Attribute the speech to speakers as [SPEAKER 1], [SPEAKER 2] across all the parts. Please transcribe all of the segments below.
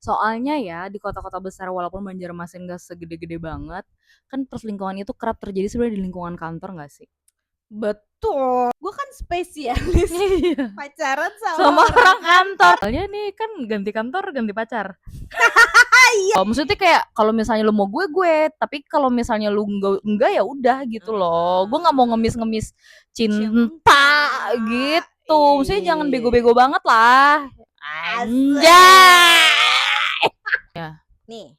[SPEAKER 1] Soalnya ya di kota-kota besar walaupun Banjarmasin gak segede-gede banget, kan perselingkuhan itu kerap terjadi sebenarnya di lingkungan kantor gak sih?
[SPEAKER 2] Betul. Gue kan spesialis
[SPEAKER 1] Iya.
[SPEAKER 2] pacaran
[SPEAKER 1] Sama
[SPEAKER 2] sama orang
[SPEAKER 1] orang kantor.
[SPEAKER 2] kantor.
[SPEAKER 1] Soalnya nih kan ganti kantor, ganti pacar. Maksudnya kayak kalau misalnya lu mau gue, tapi kalau misalnya lu enggak ya udah gitu loh. Gue nggak mau ngemis-ngemis cinta gitu. Maksudnya jangan bego-bego banget lah. Anjay.
[SPEAKER 2] Nih,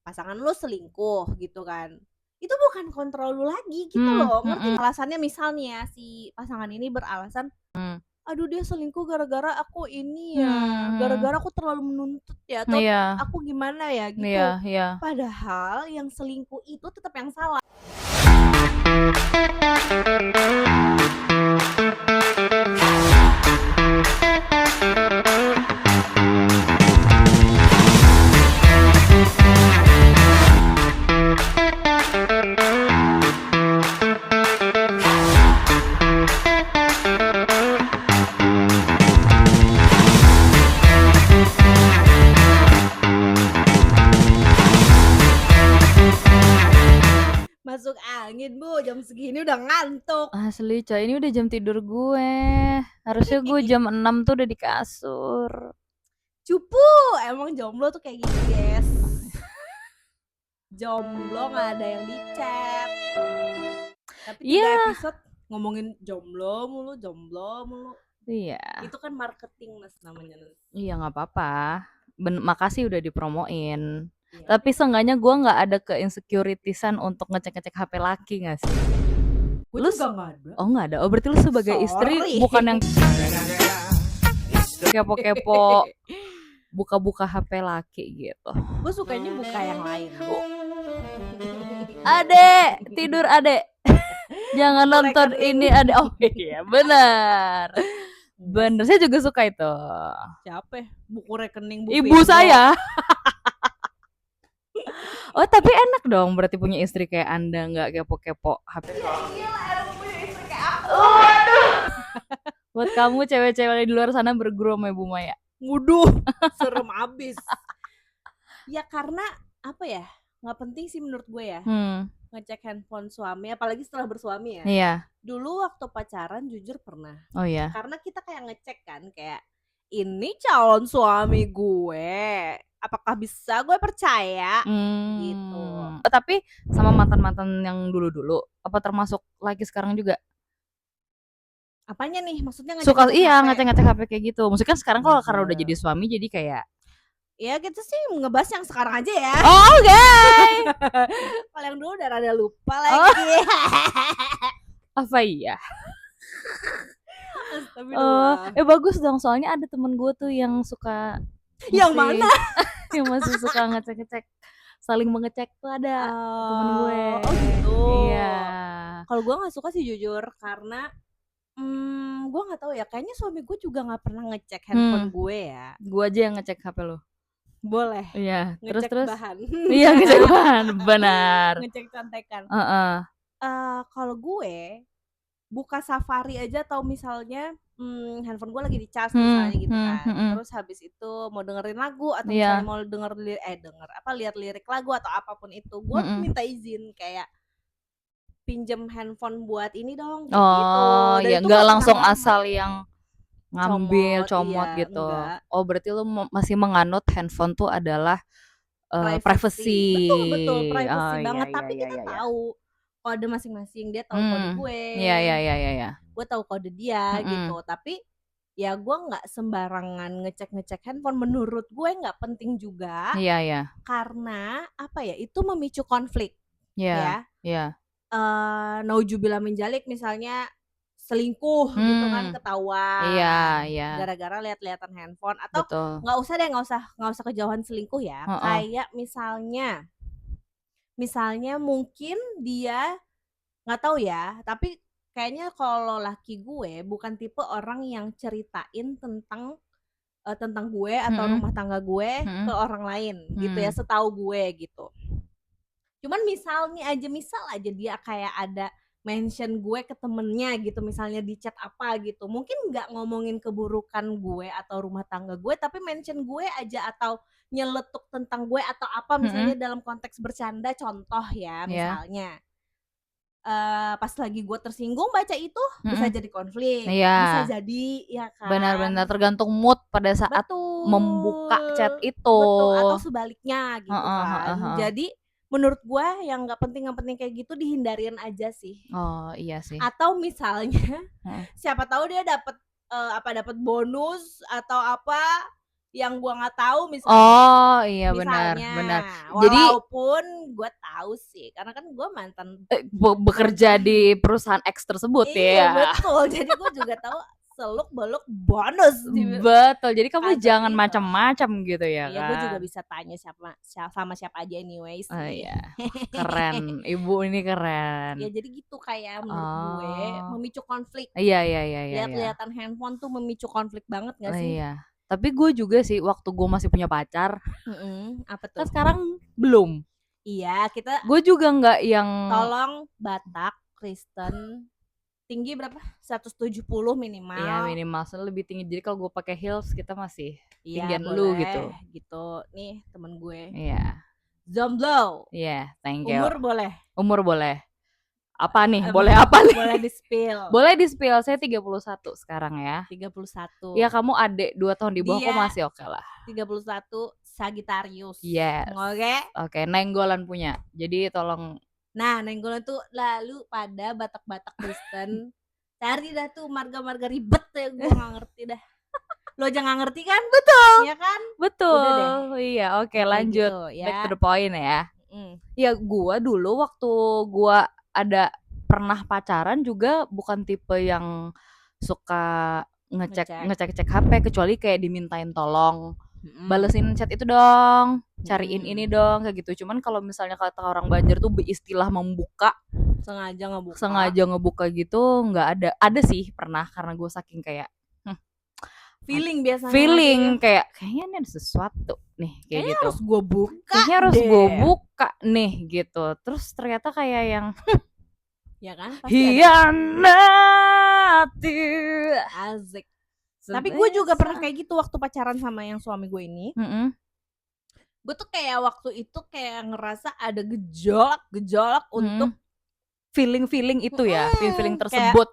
[SPEAKER 2] pasangan lu selingkuh gitu kan. Itu bukan kontrol lu lagi gitu loh. Ngerti? Alasannya misalnya ya si pasangan ini beralasan, aduh dia selingkuh gara-gara aku ini ya, gara-gara aku terlalu menuntut ya, atau aku gimana ya gitu.
[SPEAKER 1] Iya.
[SPEAKER 2] Padahal yang selingkuh itu tetap yang salah. Masuk angin bu, jam segini udah ngantuk.
[SPEAKER 1] Asli coy, ini udah jam tidur gue. Harusnya gue jam 6 tuh udah di kasur.
[SPEAKER 2] Cupu, emang jomblo tuh kayak gitu guys. Jomblo gak ada yang di chat. Tapi 3 episode ngomongin jomblo mulu.
[SPEAKER 1] Iya.
[SPEAKER 2] Itu kan marketing Nes namanya.
[SPEAKER 1] Iya gak apa-apa. Makasih udah dipromoin. Iya. Tapi seenggaknya gue gak ada ke-insecuritisan untuk ngecek-ngecek HP laki gak sih?
[SPEAKER 2] Gue juga gak ada.
[SPEAKER 1] Oh gak ada? Oh berarti lu sebagai istri bukan yang kepo-kepo buka-buka HP laki gitu.
[SPEAKER 2] Gue sukanya buka yang lain.
[SPEAKER 1] Adek, tidur adek. Jangan nonton ini adek. Oh iya benar. Bener, saya juga suka itu.
[SPEAKER 2] Siapa? Buku rekening
[SPEAKER 1] Ibu saya. Oh tapi enak dong berarti punya istri kayak Anda, nggak kepo-kepo HP.
[SPEAKER 2] Iya lah, enak punya istri kayak aku.
[SPEAKER 1] Waduh. Buat kamu cewek-cewek di luar sana berguru sama Ibu Maya.
[SPEAKER 2] Waduh, serem abis. Ya karena apa ya, nggak penting sih menurut gue ya. Ngecek handphone suami, apalagi setelah bersuami ya.
[SPEAKER 1] Iya.
[SPEAKER 2] Dulu waktu pacaran jujur pernah.
[SPEAKER 1] Oh iya.
[SPEAKER 2] Karena kita kayak ngecek kan, kayak ini calon suami gue, apakah bisa gue percaya gitu.
[SPEAKER 1] Tapi sama mantan-mantan yang dulu-dulu, apa termasuk lagi sekarang juga?
[SPEAKER 2] Apanya nih? Maksudnya
[SPEAKER 1] ngecek-ngecek HP? Iya, ngecek-ngecek HP kayak gitu. Maksudnya kan sekarang kalau karena udah jadi suami jadi kayak
[SPEAKER 2] ya gitu sih, ngebahas yang sekarang aja ya.
[SPEAKER 1] Oh okay.
[SPEAKER 2] Kalau yang dulu udah rada lupa lagi.
[SPEAKER 1] Apa iya? Bagus dong, soalnya ada temen gue tuh yang suka
[SPEAKER 2] yang mana?
[SPEAKER 1] yang masih suka ngecek-ngecek, saling mengecek tuh ada temen gue.
[SPEAKER 2] Oh gitu.
[SPEAKER 1] Iya.
[SPEAKER 2] Kalau gue nggak suka sih jujur, karena gue nggak tahu ya, kayaknya suami gue juga nggak pernah ngecek handphone gue ya.
[SPEAKER 1] Gue aja yang ngecek HP lo.
[SPEAKER 2] Boleh.
[SPEAKER 1] Iya.
[SPEAKER 2] Ngecek
[SPEAKER 1] Terus
[SPEAKER 2] bahan.
[SPEAKER 1] Iya ngecek bahan, benar.
[SPEAKER 2] Ngecek contekan. Kalau gue buka Safari aja, atau misalnya handphone gue lagi dicas misalnya gitu kan. Terus habis itu mau dengerin lagu atau misalnya mau lihat lirik lagu atau apapun itu, gue minta izin kayak pinjem handphone buat ini dong gitu.
[SPEAKER 1] Oh ya, nggak langsung asal yang ngambil comot
[SPEAKER 2] iya,
[SPEAKER 1] gitu.
[SPEAKER 2] Enggak.
[SPEAKER 1] Oh berarti lu masih menganut handphone tuh adalah privacy.
[SPEAKER 2] Betul privacy banget. Tapi kita tahu kode masing-masing, dia tahu kode gue.
[SPEAKER 1] Iya.
[SPEAKER 2] Gue tahu kode dia gitu. Tapi ya gue nggak sembarangan ngecek handphone. Menurut gue nggak penting juga.
[SPEAKER 1] Iya.
[SPEAKER 2] Karena apa ya? Itu memicu konflik.
[SPEAKER 1] Iya.
[SPEAKER 2] Naujubillah min dzalik, misalnya selingkuh gitu kan, ketahuan.
[SPEAKER 1] Iya.
[SPEAKER 2] Gara-gara lihat-lihatan handphone, atau nggak usah kejauhan selingkuh ya. Kayak misalnya mungkin dia nggak tahu ya, tapi kayaknya kalau laki gue bukan tipe orang yang ceritain tentang gue atau rumah tangga gue ke orang lain gitu ya, setahu gue gitu. Cuman misal aja dia kayak ada mention gue ke temennya gitu, misalnya di chat apa gitu, mungkin nggak ngomongin keburukan gue atau rumah tangga gue, tapi mention gue aja atau nyeletuk tentang gue atau apa, misalnya dalam konteks bercanda, contoh ya misalnya pas lagi gue tersinggung baca itu bisa jadi konflik, bisa jadi ya kan.
[SPEAKER 1] Benar-benar tergantung mood pada saat membuka chat itu.
[SPEAKER 2] Betul, atau sebaliknya gitu kan. Jadi menurut gue yang nggak penting kayak gitu dihindarin aja sih.
[SPEAKER 1] Oh iya sih.
[SPEAKER 2] Atau misalnya siapa tahu dia dapat dapat bonus atau apa yang gua nggak tahu misalnya.
[SPEAKER 1] Oh iya benar.
[SPEAKER 2] Jadi walaupun gua tahu sih karena kan gua mantan
[SPEAKER 1] bekerja di perusahaan X tersebut ya.
[SPEAKER 2] Iya betul. Jadi gua juga tahu seluk beluk bonus.
[SPEAKER 1] Betul. Jadi kamu jangan macam-macam gitu ya
[SPEAKER 2] iya,
[SPEAKER 1] kan.
[SPEAKER 2] gue juga bisa tanya sama siapa aja anyway sih.
[SPEAKER 1] Oh iya. Keren. Ibu ini keren.
[SPEAKER 2] Ya jadi gitu kayak menurut gue memicu konflik.
[SPEAKER 1] Iya.
[SPEAKER 2] Lihat-lihatan handphone tuh memicu konflik banget gak sih?
[SPEAKER 1] Iya. Tapi gue juga sih waktu gue masih punya pacar.
[SPEAKER 2] Apa tuh?
[SPEAKER 1] Kan sekarang belum.
[SPEAKER 2] Iya, kita.
[SPEAKER 1] Gue juga nggak yang.
[SPEAKER 2] Tolong Batak, Kristen, tinggi berapa? 170 minimal.
[SPEAKER 1] Iya minimal, lebih tinggi. Jadi kalau gue pakai heels kita masih tinggian lu gitu.
[SPEAKER 2] Gitu. Nih temen gue.
[SPEAKER 1] Iya.
[SPEAKER 2] Jomblo.
[SPEAKER 1] Iya, thank you.
[SPEAKER 2] Umur boleh.
[SPEAKER 1] Apa nih? Boleh apa nih?
[SPEAKER 2] Boleh di-spill.
[SPEAKER 1] Boleh di-spill. Saya 31 sekarang ya.
[SPEAKER 2] 31.
[SPEAKER 1] Ya kamu adik 2 tahun di bawah kok masih oke lah.
[SPEAKER 2] 31 Sagittarius.
[SPEAKER 1] Yes. Oke, nenggolan punya. Jadi tolong.
[SPEAKER 2] Nah, nenggolan tuh lalu pada Batak-Batak Kristen. Cari dah tuh marga-marga ribet ya, gue gak ngerti dah. Lo aja gak ngerti kan?
[SPEAKER 1] Betul.
[SPEAKER 2] Iya kan?
[SPEAKER 1] Betul. Iya, oke lanjut.
[SPEAKER 2] Gitu, ya.
[SPEAKER 1] Back to the point ya. Ya gue dulu waktu gue ada pernah pacaran juga bukan tipe yang suka ngecek HP, kecuali kayak dimintain tolong balesin chat itu dong, cariin ini dong, kayak gitu. Cuman kalau misalnya kata orang Banjar tuh istilah membuka, sengaja ngebuka gitu nggak ada. Ada sih pernah, karena gue saking kayak
[SPEAKER 2] feeling biasanya,
[SPEAKER 1] kayak kayaknya ini ada sesuatu nih kayak gitu,
[SPEAKER 2] harus gue buka,
[SPEAKER 1] kayaknya harus gue buka nih gitu. Terus ternyata kayak yang
[SPEAKER 2] ya kan,
[SPEAKER 1] hianati
[SPEAKER 2] asik. Tapi gue juga pernah kayak gitu waktu pacaran sama yang suami gue ini. Gue tuh kayak waktu itu kayak ngerasa ada gejolak untuk
[SPEAKER 1] feeling itu ya, feeling tersebut.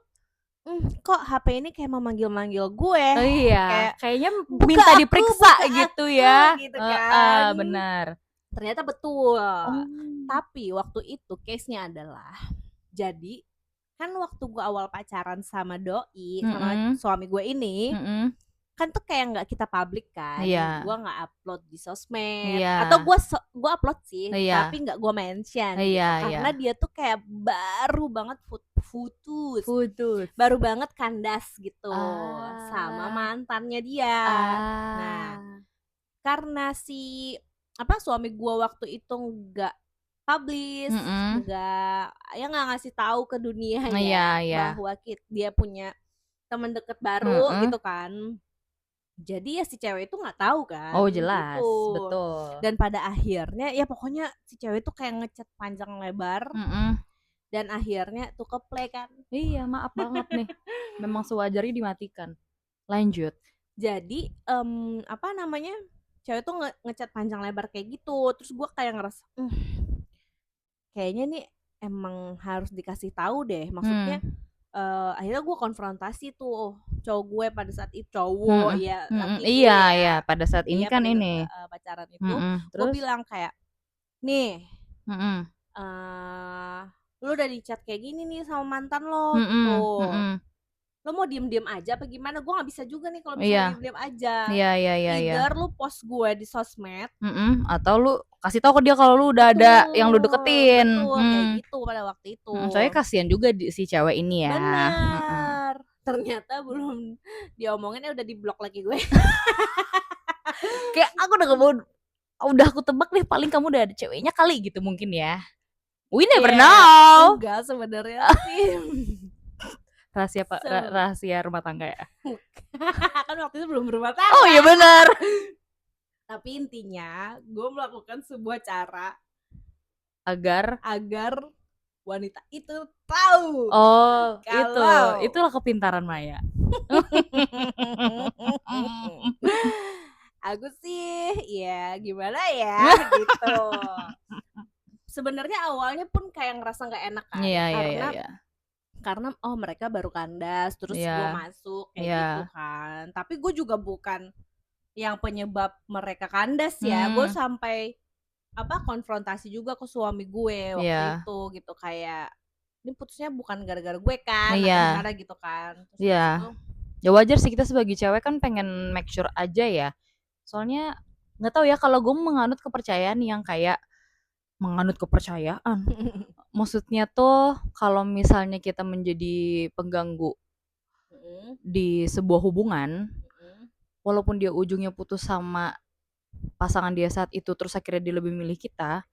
[SPEAKER 2] Kok HP ini kayak memanggil-manggil gue.
[SPEAKER 1] Oh iya, kayaknya minta diperiksa gitu ya.
[SPEAKER 2] Gitu kan.
[SPEAKER 1] Benar.
[SPEAKER 2] Ternyata betul. Tapi waktu itu case-nya adalah, jadi kan waktu gue awal pacaran sama doi, sama suami gue ini, kan tuh kayak nggak kita publik kan, gue nggak upload di sosmed, atau gue upload sih, tapi nggak gue mention, karena dia tuh kayak baru banget putus, baru banget kandas gitu sama mantannya dia. Nah, karena si suami gue waktu itu nggak publish, nggak ngasih tahu ke dunia bahwa dia punya teman deket baru gitu kan. Jadi ya si cewek itu nggak tahu kan.
[SPEAKER 1] Oh jelas,
[SPEAKER 2] gitu.
[SPEAKER 1] Betul.
[SPEAKER 2] Dan pada akhirnya ya pokoknya si cewek itu kayak ngechat panjang lebar. Dan akhirnya tuh keplay kan.
[SPEAKER 1] Iya, maaf banget nih. Memang sewajarnya dimatikan. Lanjut.
[SPEAKER 2] Jadi cewek tuh ngechat panjang lebar kayak gitu. Terus gue kayak ngerasa kayaknya nih emang harus dikasih tahu deh. Maksudnya akhirnya gue konfrontasi tuh cowok gue pada saat itu, cowok ya
[SPEAKER 1] iya pada saat ini kan ini
[SPEAKER 2] pacaran itu. Gue bilang kayak nih lu udah di chat kayak gini nih sama mantan lo gitu, lo mau diem aja apa gimana? Gue nggak bisa juga nih kalau misalnya diem aja. Either lu post gue di sosmed
[SPEAKER 1] atau lu kasih tahu ke dia kalau lu udah ada yang lu deketin.
[SPEAKER 2] Kayak gitu pada waktu itu.
[SPEAKER 1] Soalnya kasihan juga si cewek ini ya.
[SPEAKER 2] Benar. Ternyata belum diomongin udah diblok lagi gue.
[SPEAKER 1] Kayak aku udah aku tebak nih paling kamu udah ada ceweknya kali gitu mungkin ya. We never know.
[SPEAKER 2] Enggak sebenarnya sih.
[SPEAKER 1] Rahasia rumah tangga ya.
[SPEAKER 2] Kan waktu itu belum berumah tangga.
[SPEAKER 1] Oh iya benar.
[SPEAKER 2] Tapi intinya gue melakukan sebuah cara
[SPEAKER 1] agar
[SPEAKER 2] wanita itu tahu
[SPEAKER 1] Oh,
[SPEAKER 2] kalau
[SPEAKER 1] itulah kepintaran Maya.
[SPEAKER 2] aku sih ya gimana ya gitu. Sebenarnya awalnya pun kayak ngerasa nggak enak kan,
[SPEAKER 1] Iya, iya, iya,
[SPEAKER 2] karena
[SPEAKER 1] iya.
[SPEAKER 2] oh mereka baru kandas terus gue
[SPEAKER 1] Iya,
[SPEAKER 2] masuk kayak gitu
[SPEAKER 1] iya.
[SPEAKER 2] kan. Tapi gue juga bukan yang penyebab mereka kandas ya. Gue
[SPEAKER 1] Hmm,
[SPEAKER 2] sampai konfrontasi juga ke suami gue waktu
[SPEAKER 1] iya,
[SPEAKER 2] itu gitu, kayak ini putusnya bukan gara-gara gue kan atau
[SPEAKER 1] iya,
[SPEAKER 2] gimana gitu kan. Terus habis itu
[SPEAKER 1] iya. Ya wajar sih, kita sebagai cewek kan pengen make sure aja ya. Soalnya nggak tahu ya, kalau gue menganut kepercayaan yang kayak menganut kepercayaan. Maksudnya tuh kalau misalnya kita menjadi pengganggu
[SPEAKER 2] Mm-mm,
[SPEAKER 1] di sebuah hubungan,
[SPEAKER 2] mm-mm.
[SPEAKER 1] walaupun dia ujungnya putus sama pasangan dia saat itu, terus akhirnya dia lebih milih kita,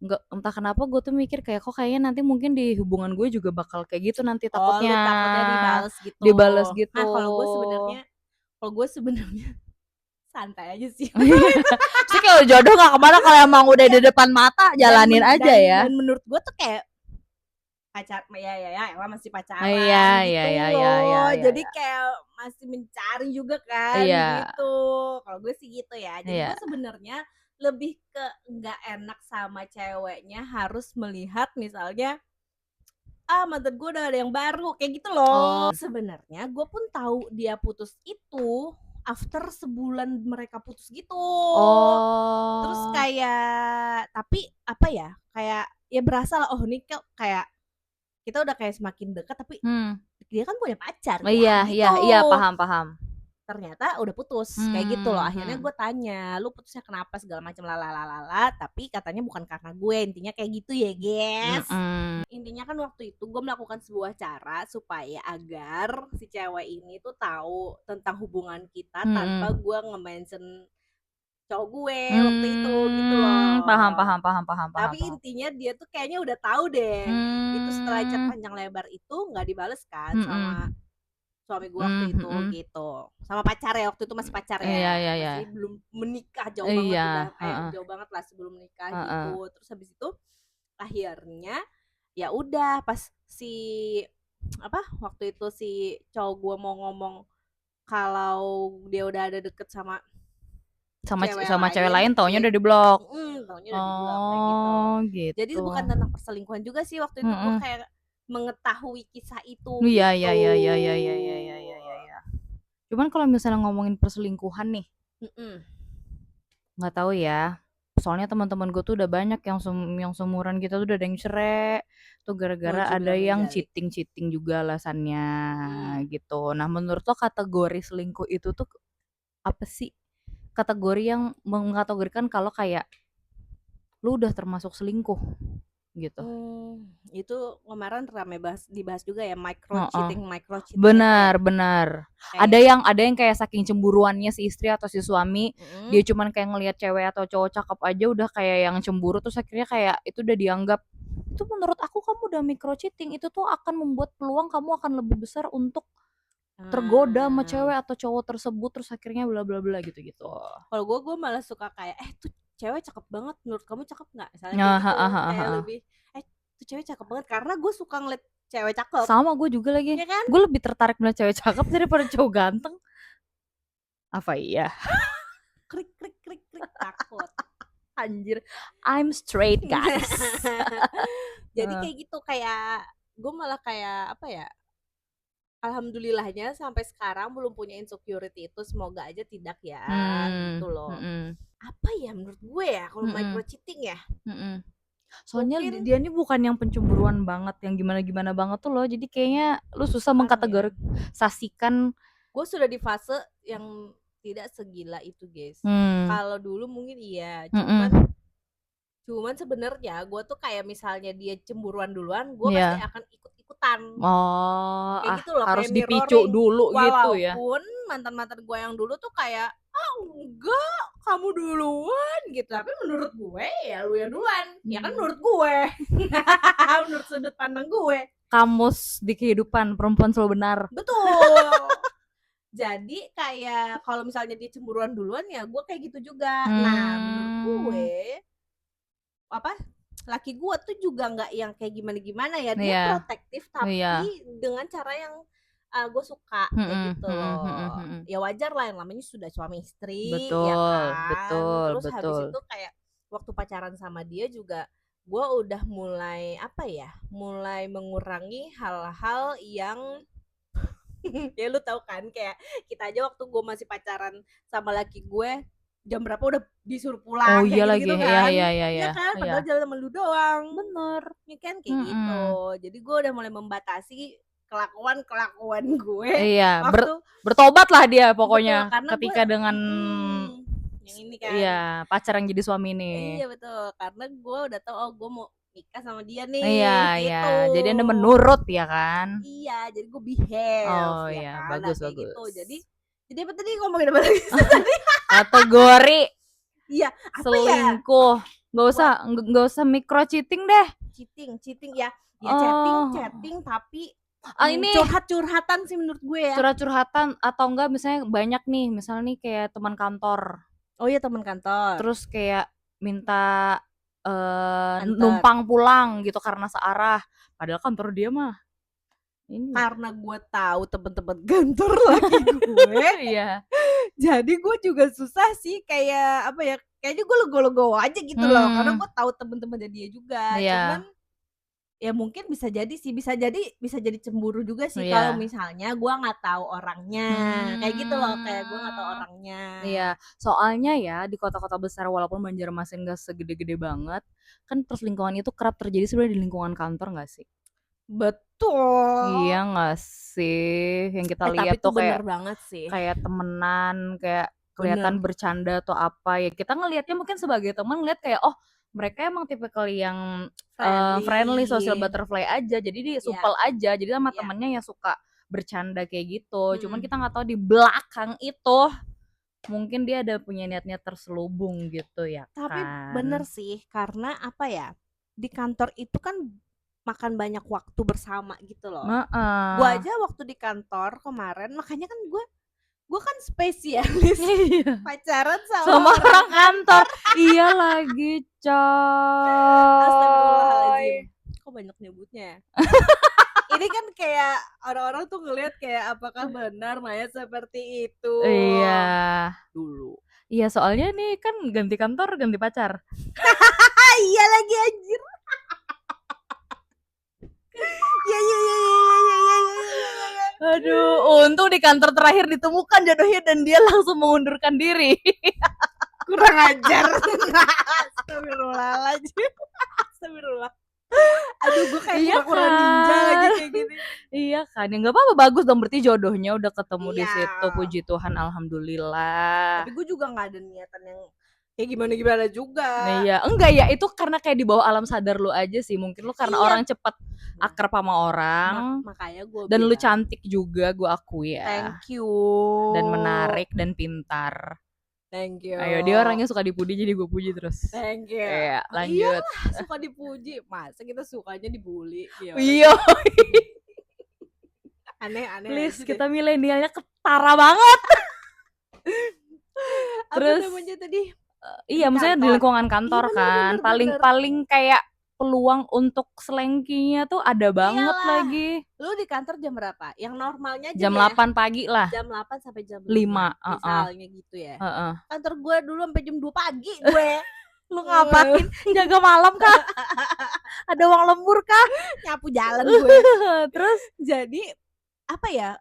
[SPEAKER 1] nggak, entah kenapa gue tuh mikir kayak kok kayaknya nanti mungkin di hubungan gue juga bakal kayak gitu nanti,
[SPEAKER 2] Oh, lu
[SPEAKER 1] takutnya
[SPEAKER 2] takutnya dibales gitu.
[SPEAKER 1] dibales
[SPEAKER 2] Nah,
[SPEAKER 1] gitu.
[SPEAKER 2] kalau gue sebenarnya santai aja sih.
[SPEAKER 1] Sih kalau jodoh nggak kemana, kalau emang udah di depan mata jalanin aja ya.
[SPEAKER 2] Dan menurut gue tuh kayak pacar ya emang masih
[SPEAKER 1] Iya,
[SPEAKER 2] pacaran
[SPEAKER 1] iya,
[SPEAKER 2] gitu
[SPEAKER 1] iya, iya, iya,
[SPEAKER 2] loh.
[SPEAKER 1] iya,
[SPEAKER 2] Jadi
[SPEAKER 1] iya.
[SPEAKER 2] kayak masih mencari juga kan
[SPEAKER 1] Iya,
[SPEAKER 2] gitu. Kalau gue sih gitu ya. Jadi
[SPEAKER 1] iya.
[SPEAKER 2] gue sebenarnya lebih ke nggak enak sama ceweknya harus melihat misalnya mantan gue udah ada yang baru kayak gitu loh.
[SPEAKER 1] Oh,
[SPEAKER 2] Sebenarnya gue pun tahu dia putus itu after sebulan mereka putus gitu. Terus
[SPEAKER 1] oh,
[SPEAKER 2] kayak tapi apa ya, kayak ya berasa lah, oh ini kayak kita udah kayak semakin dekat tapi
[SPEAKER 1] hmm,
[SPEAKER 2] dia kan punya pacar
[SPEAKER 1] oh,
[SPEAKER 2] ya
[SPEAKER 1] iya, iya,
[SPEAKER 2] gitu.
[SPEAKER 1] iya, paham, paham.
[SPEAKER 2] Ternyata udah putus kayak gitu loh.
[SPEAKER 1] Hmm,
[SPEAKER 2] Akhirnya
[SPEAKER 1] hmm,
[SPEAKER 2] gue tanya, lu putusnya kenapa segala macam lalalala, tapi katanya bukan karena gue. Intinya kayak gitu ya guys.
[SPEAKER 1] hmm,
[SPEAKER 2] Intinya kan waktu itu gue melakukan sebuah cara supaya agar si cewek ini tuh tahu tentang hubungan kita tanpa
[SPEAKER 1] hmm,
[SPEAKER 2] gue nge-mention cowok gue waktu itu gitu
[SPEAKER 1] paham,
[SPEAKER 2] loh.
[SPEAKER 1] paham, paham, paham, paham,
[SPEAKER 2] Tapi
[SPEAKER 1] paham.
[SPEAKER 2] intinya dia tuh kayaknya udah tahu deh. Itu setelah chat
[SPEAKER 1] Hmm,
[SPEAKER 2] panjang lebar itu nggak dibales kan sama
[SPEAKER 1] hmm,
[SPEAKER 2] suami gue waktu
[SPEAKER 1] hmm,
[SPEAKER 2] itu
[SPEAKER 1] hmm.
[SPEAKER 2] gitu. Sama pacar ya, waktu itu masih pacar
[SPEAKER 1] Iya,
[SPEAKER 2] ya.
[SPEAKER 1] iya, iya.
[SPEAKER 2] Masih belum menikah, jauh banget
[SPEAKER 1] Iya,
[SPEAKER 2] udah
[SPEAKER 1] heeh,
[SPEAKER 2] jauh banget lah sebelum menikah
[SPEAKER 1] heeh.
[SPEAKER 2] gitu. Terus habis itu akhirnya ya udah pas si waktu itu si cowok gue mau ngomong kalau dia udah ada deket sama cewek
[SPEAKER 1] Sama cewek
[SPEAKER 2] lain,
[SPEAKER 1] lain taunya udah diblok.
[SPEAKER 2] taunya udah di-block kayak gitu.
[SPEAKER 1] Oh,
[SPEAKER 2] Jadi
[SPEAKER 1] gitu.
[SPEAKER 2] bukan tentang perselingkuhan juga sih, waktu itu gue
[SPEAKER 1] Mhm.
[SPEAKER 2] kayak mengetahui kisah itu
[SPEAKER 1] Iya, iya,
[SPEAKER 2] gitu.
[SPEAKER 1] iya, iya, iya, iya, iya, iya, iya, iya, iya. Cuman kalau misalnya ngomongin perselingkuhan nih,
[SPEAKER 2] Mm-mm.
[SPEAKER 1] nggak tahu ya. Soalnya teman-teman gue tuh udah banyak yang yang seumuran kita tuh udah ada yang cerai. Tuh gara-gara ada
[SPEAKER 2] Nauzubillah min
[SPEAKER 1] yang
[SPEAKER 2] dzalik.
[SPEAKER 1] cheating-cheating juga alasannya
[SPEAKER 2] Mm.
[SPEAKER 1] gitu. Nah, menurut lo kategori selingkuh itu tuh apa sih? Kategori yang mengkategorikan kalau kayak lu udah termasuk selingkuh gitu.
[SPEAKER 2] Itu kemarin rame dibahas juga ya,
[SPEAKER 1] Heeh.
[SPEAKER 2] micro cheating itu ya.
[SPEAKER 1] Benar, benar.
[SPEAKER 2] Kayak
[SPEAKER 1] Ada yang kayak saking cemburuannya si istri atau si suami, dia
[SPEAKER 2] mm,
[SPEAKER 1] cuman kayak ngelihat cewek atau cowok cakep aja udah kayak yang cemburu, terus akhirnya kayak itu udah dianggap, itu menurut aku kamu udah micro cheating, itu tuh akan membuat peluang kamu akan lebih besar untuk tergoda sama
[SPEAKER 2] ah,
[SPEAKER 1] cewek atau cowok tersebut, terus akhirnya bla bla bla gitu-gitu.
[SPEAKER 2] kalau gue malah suka kayak tuh cewek cakep banget, menurut kamu cakep nggak, misalnya kayak
[SPEAKER 1] Nah,
[SPEAKER 2] gitu.
[SPEAKER 1] ha, ha, ha,
[SPEAKER 2] Kayak
[SPEAKER 1] ha.
[SPEAKER 2] lebih tuh cewek cakep banget karena gue suka ngeliat cewek cakep
[SPEAKER 1] Sama gue juga lagi.
[SPEAKER 2] ya kan.
[SPEAKER 1] Gue lebih tertarik melihat cewek cakep daripada cowok ganteng. Apa iya?
[SPEAKER 2] Krik krik krik krik takut.
[SPEAKER 1] Anjir, I'm straight guys.
[SPEAKER 2] Jadi kayak gitu, kayak gue malah kayak apa ya, alhamdulillahnya sampai sekarang belum punya insecurity itu, semoga aja tidak ya gitu loh.
[SPEAKER 1] Mhm,
[SPEAKER 2] Apa ya menurut gue ya kalau micro
[SPEAKER 1] mhm,
[SPEAKER 2] cheating ya,
[SPEAKER 1] mhm. Soalnya
[SPEAKER 2] mungkin
[SPEAKER 1] dia ini bukan yang pencemburuan banget, yang gimana-gimana banget tuh loh. Jadi kayaknya lu susah
[SPEAKER 2] anu ya,
[SPEAKER 1] mengkategorisasikan.
[SPEAKER 2] gue sudah di fase yang tidak segila itu guys.
[SPEAKER 1] Hmm,
[SPEAKER 2] Kalau dulu mungkin iya, cuman
[SPEAKER 1] mhm,
[SPEAKER 2] sebenarnya gue tuh kayak misalnya dia cemburuan duluan, gue pasti
[SPEAKER 1] iya.
[SPEAKER 2] akan ikut-ikutan.
[SPEAKER 1] Oh,
[SPEAKER 2] Kayak gitu loh,
[SPEAKER 1] harus
[SPEAKER 2] kayak
[SPEAKER 1] dipicu
[SPEAKER 2] mirroring.
[SPEAKER 1] dulu gitu ya.
[SPEAKER 2] Walaupun mantan-mantan gue yang dulu tuh kayak, enggak, kamu duluan gitu. Tapi menurut gue ya lu yang duluan. Ya kan menurut gue. Menurut sudut pandang gue.
[SPEAKER 1] Kamus di kehidupan perempuan selalu benar.
[SPEAKER 2] Betul. Jadi kayak kalau misalnya dia cemburuan duluan ya gue kayak gitu juga. Nah, menurut
[SPEAKER 1] Hmm,
[SPEAKER 2] gue apa laki gue tuh juga nggak yang kayak gimana-gimana ya, dia
[SPEAKER 1] Iya.
[SPEAKER 2] protektif tapi
[SPEAKER 1] Iya.
[SPEAKER 2] dengan cara yang gue suka kayak gitu loh. Ya wajar lah, yang namanya sudah suami istri ya
[SPEAKER 1] Betul,
[SPEAKER 2] kan.
[SPEAKER 1] betul,
[SPEAKER 2] Terus habis
[SPEAKER 1] betul.
[SPEAKER 2] itu kayak waktu pacaran sama dia juga gue udah mulai apa ya, mulai mengurangi hal-hal yang ya lu tahu kan, kayak kita aja waktu gue masih pacaran sama laki gue jam berapa udah disuruh pulang,
[SPEAKER 1] iya
[SPEAKER 2] kayak
[SPEAKER 1] lagi.
[SPEAKER 2] gitu-gitu
[SPEAKER 1] Iya,
[SPEAKER 2] kan.
[SPEAKER 1] iya,
[SPEAKER 2] Iya
[SPEAKER 1] iya.
[SPEAKER 2] kan,
[SPEAKER 1] Iya.
[SPEAKER 2] padahal jalan sama lu doang.
[SPEAKER 1] Bener.
[SPEAKER 2] Ya kan kayak gitu. Jadi gue udah mulai membatasi kelakuan gue
[SPEAKER 1] Iya,
[SPEAKER 2] waktu
[SPEAKER 1] bertobat lah dia
[SPEAKER 2] betul,
[SPEAKER 1] pokoknya
[SPEAKER 2] karena
[SPEAKER 1] ketika
[SPEAKER 2] gue
[SPEAKER 1] dengan
[SPEAKER 2] yang ini kan.
[SPEAKER 1] iya, pacar yang jadi suami nih.
[SPEAKER 2] Iya betul, karena gue udah tahu oh gue mau nikah sama dia nih,
[SPEAKER 1] Iya, iya.
[SPEAKER 2] gitu.
[SPEAKER 1] Jadi Anda menurut ya kan?
[SPEAKER 2] Iya, jadi gue behave
[SPEAKER 1] Oh
[SPEAKER 2] ya
[SPEAKER 1] iya,
[SPEAKER 2] kan. Nah,
[SPEAKER 1] bagus,
[SPEAKER 2] kayak gitu.
[SPEAKER 1] bagus.
[SPEAKER 2] Jadi apa tadi, ngomongin apa lagi sih tadi?
[SPEAKER 1] Kategori
[SPEAKER 2] Iya, apa ya?
[SPEAKER 1] selingkuh. Nggak usah micro cheating deh.
[SPEAKER 2] Cheating ya. Ya chatting tapi
[SPEAKER 1] Ini
[SPEAKER 2] curhat-curhatan sih menurut gue ya.
[SPEAKER 1] curhat-curhatan atau enggak misalnya banyak nih, misalnya nih kayak teman kantor.
[SPEAKER 2] Oh iya, teman kantor.
[SPEAKER 1] Terus kayak minta
[SPEAKER 2] Antar.
[SPEAKER 1] numpang pulang gitu karena searah. Padahal kantor dia mah ini.
[SPEAKER 2] Karena gue tahu temen-temen kantor laki gue.
[SPEAKER 1] Iya.
[SPEAKER 2] Jadi gue juga susah sih, kayak apa ya? Kayaknya gue legowo-legowo aja gitu loh, karena gue tahu temen-temennya dia juga.
[SPEAKER 1] Iya.
[SPEAKER 2] Cuman ya mungkin bisa jadi cemburu juga sih
[SPEAKER 1] Iya.
[SPEAKER 2] kalau misalnya gue nggak tahu orangnya. Kayak gitu loh, kayak gue nggak tahu orangnya.
[SPEAKER 1] Iya, soalnya ya di kota-kota besar walaupun Banjarmasin gak segede-gede banget, kan perselingkuhan itu kerap terjadi sebenarnya di lingkungan kantor gak sih?
[SPEAKER 2] Betul.
[SPEAKER 1] Iya gak sih? Yang kita
[SPEAKER 2] Tapi
[SPEAKER 1] lihat
[SPEAKER 2] itu
[SPEAKER 1] tuh
[SPEAKER 2] bener banget sih.
[SPEAKER 1] kayak temenan, kayak kelihatan bercanda atau apa ya. Kita ngelihatnya mungkin sebagai teman ngeliat kayak oh mereka emang tipikal yang friendly, social butterfly aja. Jadi dia supel aja. Jadi sama temennya yang suka bercanda kayak gitu. Cuman kita nggak tahu di belakang itu mungkin dia ada punya niat-niat terselubung gitu ya kan.
[SPEAKER 2] Tapi bener sih, karena apa ya, di kantor itu kan makan banyak waktu bersama gitu loh. Gue aja waktu di kantor kemarin, makanya kan gue kan spesialis pacaran sama orang kantor.
[SPEAKER 1] Iya lagi coy.
[SPEAKER 2] Astagfirullahaladzim, kok banyak nyebutnya ya? Ini kan kayak orang-orang tuh ngelihat kayak apakah benar Maya seperti itu.
[SPEAKER 1] Iya.
[SPEAKER 2] Dulu.
[SPEAKER 1] Iya, soalnya nih kan ganti kantor, ganti pacar.
[SPEAKER 2] Iya lagi anjir. Ya.
[SPEAKER 1] Aduh, untung di kantor terakhir ditemukan jodohnya dan dia langsung mengundurkan diri.
[SPEAKER 2] Kurang ajar. Astagfirullahaladzim. Astagfirullah. Aduh, gue kayak kurang ninja lagi kayak gini.
[SPEAKER 1] Iya kan, ya nggak apa-apa, bagus dong, berarti jodohnya udah ketemu di situ, puji Tuhan, alhamdulillah.
[SPEAKER 2] Tapi gue juga nggak ada niatan yang kayak gimana juga.
[SPEAKER 1] Iya, enggak ya, itu karena kayak di bawah alam sadar lu aja sih, mungkin lu karena orang cepet akrab sama orang,
[SPEAKER 2] makanya gue
[SPEAKER 1] dan lu cantik juga, gue akui ya.
[SPEAKER 2] Thank you.
[SPEAKER 1] Dan menarik dan pintar.
[SPEAKER 2] Thank you.
[SPEAKER 1] Ayo, dia orangnya suka dipuji jadi gue puji terus.
[SPEAKER 2] Thank you.
[SPEAKER 1] Iya, lanjut.
[SPEAKER 2] Iyalah, suka dipuji, masa kita sukanya dibully?
[SPEAKER 1] Iya.
[SPEAKER 2] Aneh-aneh.
[SPEAKER 1] Please, kita milenialnya ketara banget.
[SPEAKER 2] Terus apa namanya tadi?
[SPEAKER 1] Iya, maksudnya di lingkungan kantor kan, paling kayak peluang untuk selengkinya tuh ada banget lagi.
[SPEAKER 2] Lu di kantor jam berapa? Yang normalnya aja
[SPEAKER 1] jam 8 pagi lah.
[SPEAKER 2] Jam 8 sampai jam 5. Misalnya gitu ya. Kantor gue dulu sampai jam 2 pagi gue.
[SPEAKER 1] Lu ngapain? Jaga malam kah? Ada uang lembur kah?
[SPEAKER 2] Nyapu jalan gue.
[SPEAKER 1] Terus
[SPEAKER 2] jadi apa ya?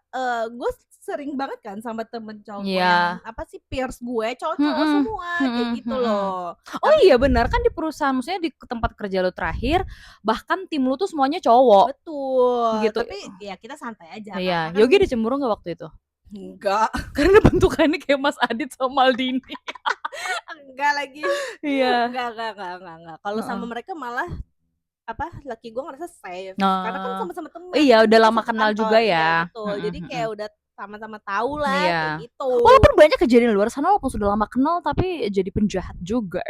[SPEAKER 2] Gue sering banget kan sama temen cowok yang apa sih, peers gue cowok-cowok semua kayak gitu loh.
[SPEAKER 1] Oh iya benar, kan di perusahaan, maksudnya di tempat kerja lu terakhir bahkan tim lu tuh semuanya cowok.
[SPEAKER 2] Betul
[SPEAKER 1] gitu.
[SPEAKER 2] Tapi ya kita santai aja.
[SPEAKER 1] Iya, Yogi dicemburu gak waktu itu?
[SPEAKER 2] Enggak.
[SPEAKER 1] Karena bentukannya kayak Mas Adit sama Maldini.
[SPEAKER 2] Enggak lagi.
[SPEAKER 1] Iya.
[SPEAKER 2] Enggak. Kalau sama mereka malah apa, laki gue ngerasa safe karena kan sama-sama teman.
[SPEAKER 1] Iya, udah lama kenal juga ya.
[SPEAKER 2] Betul. Jadi kayak udah sama-sama tahu lah
[SPEAKER 1] Iya.
[SPEAKER 2] kayak gitu.
[SPEAKER 1] Walaupun banyak kejadian di luar sana walaupun sudah lama kenal tapi jadi penjahat juga.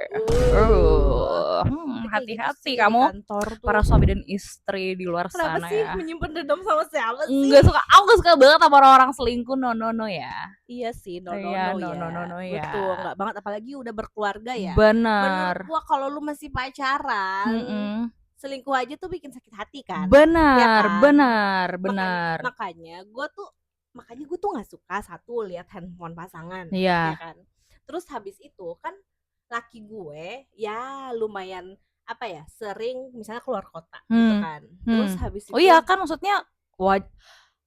[SPEAKER 2] Tapi kayak gitu
[SPEAKER 1] Hati-hati
[SPEAKER 2] sih di
[SPEAKER 1] kamu
[SPEAKER 2] kantor tuh.
[SPEAKER 1] para suami dan istri di luar
[SPEAKER 2] Kenapa
[SPEAKER 1] sana
[SPEAKER 2] sih
[SPEAKER 1] ya.
[SPEAKER 2] menyimpan dendam sama siapa sih?
[SPEAKER 1] Enggak suka, aku gak suka banget sama orang-orang selingkuh, no ya.
[SPEAKER 2] Iya sih, no
[SPEAKER 1] Iya,
[SPEAKER 2] ya.
[SPEAKER 1] no ya.
[SPEAKER 2] Betul, nggak banget apalagi udah berkeluarga ya.
[SPEAKER 1] Benar.
[SPEAKER 2] Menurut gua kalau lu masih pacaran,
[SPEAKER 1] Mm-mm.
[SPEAKER 2] selingkuh aja tuh bikin sakit hati kan.
[SPEAKER 1] Benar,
[SPEAKER 2] Ya kan?
[SPEAKER 1] benar.
[SPEAKER 2] Makanya gua tuh nggak suka satu lihat handphone pasangan,
[SPEAKER 1] Iya.
[SPEAKER 2] ya kan. Terus habis itu kan laki gue ya lumayan apa ya, sering misalnya keluar kota gitu kan. Terus habis itu
[SPEAKER 1] Oh iya kan maksudnya